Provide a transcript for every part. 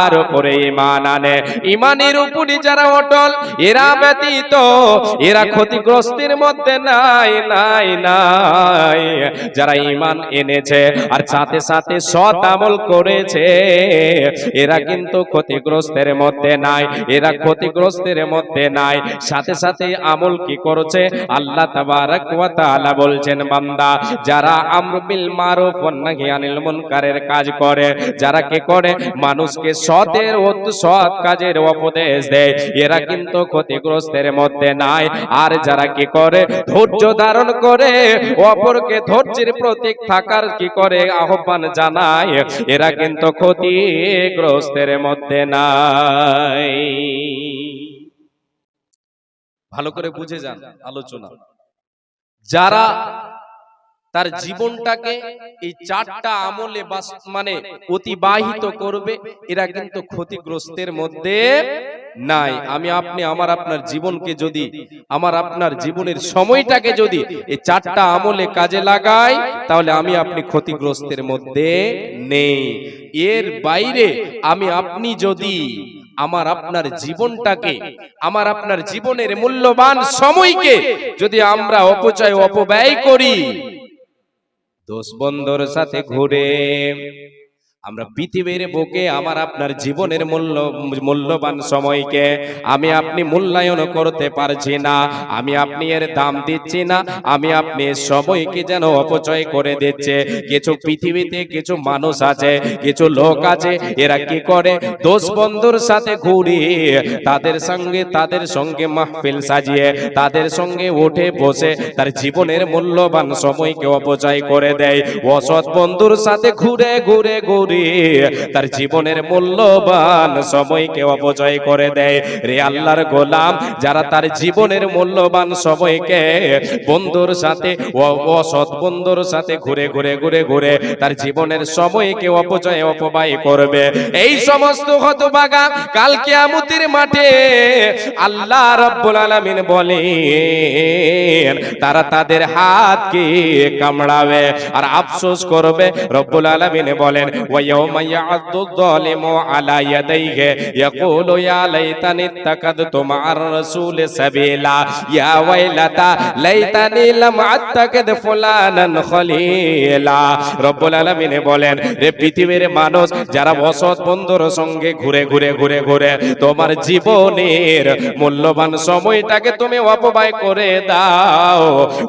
আল্লাহর উপরে ঈমান আনে, ঈমানের উপরে যারা অটল, এরা ব্যতীত এরা ক্ষতিগ্রস্তের মধ্যে নাই নাই নাই। যারা ঈমান এনেছে আর সাথে সাথে সৎ আমল করেছে, এরা কিন্তু ক্ষতিগ্রস্তের মধ্যে নাই, এরা ক্ষতিগ্রস্তের মধ্যে নাই। সাথে সাথে আমল কি করছে? আল্লাহ তাবারক ওয়া তাআলা বলছেন, বান্দা যারা আমর বিল মারুফ ওয়া নাহি আনিল মুনকারের কাজ করে, যারা কি করে মানুষকে সৎ কাজের উপদেশ দেয়, এরা কিন্তু ক্ষতিগ্রস্তের মধ্যে নাই। আর যারা কি করে ধৈর্য ধারণ করে অপরকে ধৈর্যের প্রতীক থাকার কি করে আহ্বান জানায়, এরা কিন্তু ক্ষতিগ্রস্তের মধ্যে নাই। ভালো করে বুঝে যান আলোচনা। যারা তার জীবনটাকে এই চারটা আমলে মানে অতিবাহিত করবে, এরা কিন্তু ক্ষতিগ্রস্তের মধ্যে নাই। আমি আপনি আমার আপনার জীবনকে যদি, আমার আপনার জীবনের সময়টাকে যদি এই চারটা আমলে কাজে লাগাই, তাহলে আমি আপনি ক্ষতিগ্রস্তের মধ্যে নেই। এর বাইরে আমি আপনি যদি আমার আপনার জীবনটাকে, আমার আপনার জীবনের মূল্যবান সময়কে যদি আমরা অপব্যয় করি, দোস্ত বন্ধুর সাথে ঘুরে আমরা পৃথিবীর বুকে আমার আপনার জীবনের মূল্যবান সময়কে আমি আপনি মূল্যায়ন করতে পারছি না, আমি আপনি এর দাম দিচ্ছি না, আমি আপনি সময়কে যেন অপচয় করে দিচ্ছে। কিছু পৃথিবীতে কিছু মানুষ আছে, কিছু লোক আছে, এরা কি করে দোস্ত বন্ধুর সাথে ঘুরি, তাদের সঙ্গে মাহফিল সাজিয়ে তাদের সঙ্গে উঠে বসে তার জীবনের মূল্যবান সময়কে অপচয় করে দেয়। অসৎ বন্ধুর সাথে ঘুরে ঘুরে ঘুরে তার জীবনের মূল্যবান সময়কে অপচয় করে দেয়। রে আল্লাহর গোলাম, যারা তার জীবনের মূল্যবান সময়কে বন্ধুর সাথে অসৎ বন্ধুর সাথে ঘুরে ঘুরে ঘুরে ঘুরে তার জীবনের সময়কে অপব্যয় করবে, এই সমস্ত হতভাগা কাল কিয়ামতের মাঠে আল্লাহ রাব্বুল আলামিন বলেন তারা তাদের হাতকে কামড়াবে আর আফসোস করবে। রব্বুল আলামিন বলেন, ويوم يعض الظالم على يديه يقول يا ليتني اتخذت مع الرسول سبيلا يا ويلتى ليتني لم اتخذ فلانا خليلا। রব্বুল আলামিন বলেন, রে পৃথিবীর মানুষ যারা অসৎ বন্ধুর সঙ্গে ঘুরে ঘুরে ঘুরে ঘুরে তোমার জীবনের মূল্যবান সময়টাকে তুমি অপব্যয় করে দাও,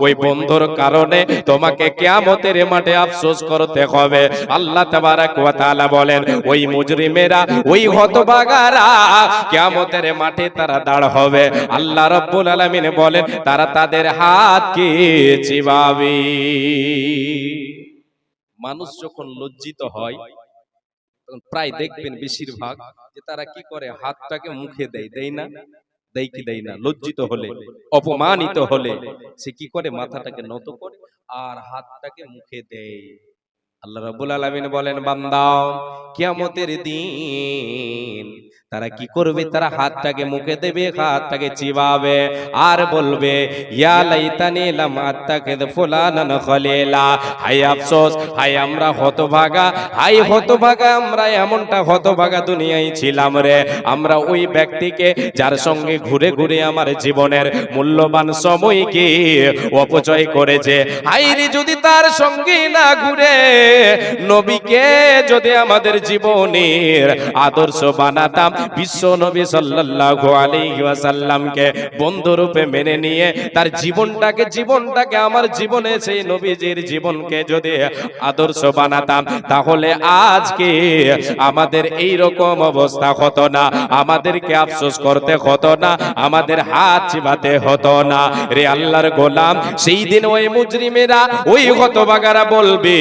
ওই বন্ধুর কারণে তোমাকে কিয়ামতের মাঠে আফসোস করতে হবে। আল্লাহ তাবারক ওয়া তাআলা বলেন, ওই মুজরিমেরা, ওই হতভাগারা কিয়ামতের মাঠে তারা দাঁড় হবে। আল্লাহ রাব্বুল আলামিন বলেন, তারা তাদের হাতকে চিবাবে। মানুষ যখন লজ্জিত হয় তখন প্রায় দেখবেন বেশিরভাগ যে তারা কি করে, হাতটাকে মুখে দেয়, দেয় না? দেয় কি দেয় না? লজ্জিত হলে, অপমানিত হলে সে কি করে, মাথাটাকে নত করে আর হাতটাকে মুখে দেয়। আল্লাহ রাব্বুল আলামিন বলেন, বান্দা কিয়ামতের দিন তারা কি করবে, তারা হাতটাকে মুখে দেবে, হাতটাকে চিবাবে আর বলবে, ইয়া লাইতানি লাম আত্তাকিদ ফুলানান খলিলা। হায় আফসোস, হায় আমরা হতভাগা, হায় হতভাগা, আমরা এমনটা হতভাগা দুনিয়ায় ছিলাম রে, আমরা ওই ব্যক্তিকে যার সঙ্গে ঘুরে ঘুরে আমার জীবনের মূল্যবান সময়কে অপচয় করেছে। হায় রে, যদি তার সঙ্গে না ঘুরে নবীকে যদি আমাদের জীবনের আদর্শ বানাতাম, বিশ্ব নবী সাল্লাল্লাহু আলাইহি ওয়াসাল্লামকে বন্ধুরূপে মেনে নিয়ে তার জীবনটাকে আমার জীবনে সেই নবীজির জীবনকে যদি আদর্শ বানাতাম, তাহলে আজকে আমাদের এই রকম অবস্থা হতো না, আমাদেরকে আফসোস করতে হতো না, আমাদের হাত চিবাতে হতো না। রে আল্লাহর গোলাম, সেই দিন ওই মুজরিমেরা, ওই হতভাগারা বলবে,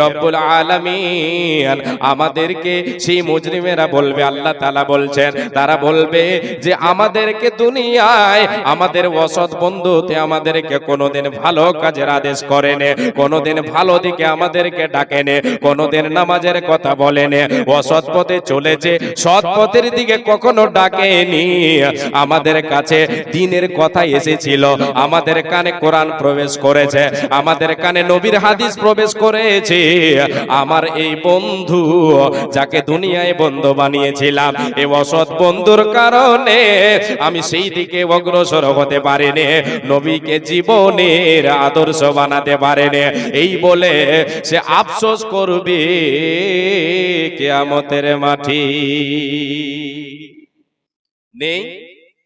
রব্বুল আলামিন আমাদেরকে, সেই মুজরিমেরা বলবে, আল্লাহ তাআলা বলছেন, তারা বলবে যে আমাদেরকে দুনিয়ায় আমাদের অসৎ বন্ধুতে আমাদেরকে কোনোদিন ভালো কাজের আদেশ করেনি, কোনোদিন ভালো দিকে আমাদেরকে ডাকেনি, কোনোদিন নামাজের কথা বলেনি, অসৎ পথে চলেছে, সৎ পথের দিকে কখনো ডাকেনি। আমাদের কাছে দ্বীনের কথা এসেছিল, আমাদের কানে কোরআন প্রবেশ করেছে, আমাদের কানে নবীর হাদিস প্রবেশ করেছে, বানিয়েছে আমার এই বন্ধু, যাকে দুনিয়ায় বন্ধু বানিয়েছিলাম, এই অসৎ বন্ধুর কারণে আমি সেই দিকে অগ্রসর হতে পারিনি, নবীকে জীবনের আদর্শ বানাতে পারেনি। এই বলে সে আফসোস করবে কিয়ামতের মাঠে। নেই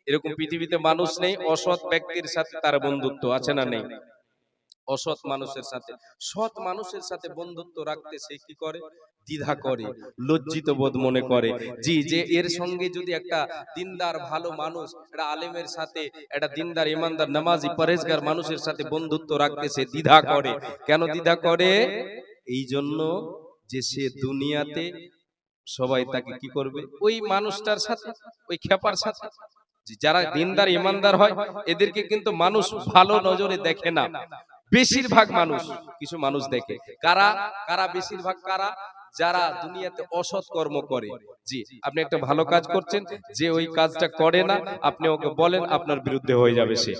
এরকম পৃথিবীতে মানুষ নেই অসৎ ব্যক্তির সাথে তার বন্ধুত্ব আছে না নেই? অসৎ মানুষের সাথে, সৎ মানুষের সাথে বন্ধুত্ব রাখতে সে কি করে? দ্বিধা করে, লজ্জিত বোধ মনে করে। জি, যে এর সঙ্গে যদি একটা দিনদার ভালো মানুষ, একটা আলেমের সাথে, একটা দিনদার ইমানদার নামাজি পরেজগার মানুষের সাথে বন্ধুত্ব রাখতে সে দ্বিধা করে। কেন দ্বিধা করে? এই জন্য যে সে দুনিয়াতে সবাই তাকে কি করবে? ওই মানুষটার সাথে, ওই খেপার সাথে। যারা দিনদার ইমানদার হয় এদেরকে কিন্তু মানুষ ভালো নজরে দেখে না। বেশিরভাগ মানুষ, কিছু মানুষ দেখে। কারা কারা বেশিরভাগ কারা? যারা দুনিয়াতে অসৎ কর্ম করে। জি, আপনি একটা ভালো কাজ করছেন, যে ওই কাজটা করে না, আপনি ওকে বলেন, আপনার বিরুদ্ধে হয়ে যাবে সে।